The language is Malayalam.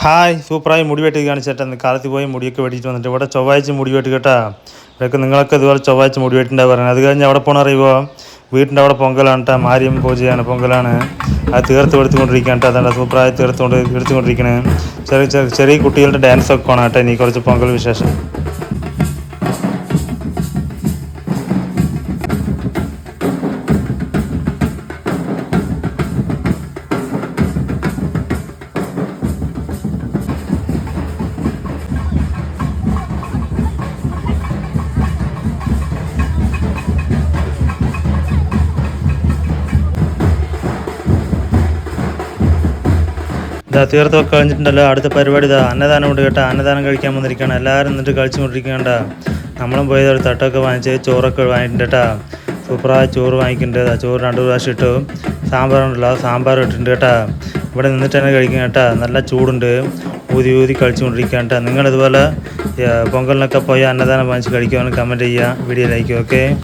ഹായ് സൂപ്പറായി മുടി വെട്ടി കാണിച്ചിട്ട് കാലത്ത് പോയി മുടിയൊക്കെ വെട്ടിയിട്ട് വന്നിട്ട് ഇവിടെ ചൊവ്വാഴ്ച മുടി വെട്ടി കേട്ടാ. ഇവിടെയൊക്കെ നിങ്ങളൊക്കെ ഇതുപോലെ ചൊവ്വാഴ്ച മുടി വെട്ടിണ്ടാ പറയുന്നത്. അത് കഴിഞ്ഞ് അവിടെ പോകണം അറിയുമ്പോൾ വീട്ടിൻ്റെ അവിടെ പൊങ്കലാണ് കേട്ടോ, മാരിയും പൂജയാണ്, പൊങ്കലാണ്. അത് തീർത്ത് എടുത്തുകൊണ്ടിരിക്കുകയാണ് കേട്ടോ. അതാണ് സൂപ്പറായി എടുത്തുകൊണ്ടിരിക്കുന്നത്. ചെറിയ കുട്ടികളുടെ ഡാൻസൊക്കെ ആണ് കേട്ടോ ഇനി കുറച്ച് പൊങ്കൽ വിശേഷം. ഇതാ തീർത്തൊക്കെ കഴിഞ്ഞിട്ടുണ്ടല്ലോ. അടുത്ത പരിപാടി ഇതാ അന്നദാനം ഉണ്ട് കേട്ടോ. അന്നദാനം കഴിക്കാൻ വന്നിരിക്കുകയാണ്. എല്ലാവരും എന്നിട്ട് കഴിച്ചു കൊണ്ടിരിക്കണ്ട. നമ്മളും പോയത് ഒരു തട്ടൊക്കെ വാങ്ങിച്ച് ചോറൊക്കെ വാങ്ങിയിട്ടുണ്ട് കേട്ടോ. സൂപ്പറായ ചോറ് വാങ്ങിക്കുന്നുണ്ട്. ചോറ് 2 പ്രാവശ്യം ഇട്ടു. സാമ്പാറുണ്ടല്ലോ, സാമ്പാർ ഇട്ടിട്ടുണ്ട് കേട്ടോ. ഇവിടെ നിന്നിട്ട് തന്നെ കഴിക്കും കേട്ടോ. നല്ല ചൂടുണ്ട്. ഊതി കഴിച്ചു കൊണ്ടിരിക്കുകയാണ് കേട്ടോ. നിങ്ങളിതുപോലെ പൊങ്കലിനൊക്കെ പോയി അന്നദാനം വാങ്ങിച്ച് കഴിക്കുവാനും കമൻറ്റ് ചെയ്യുക, വീഡിയോ ലൈക്ക്. ഓക്കെ.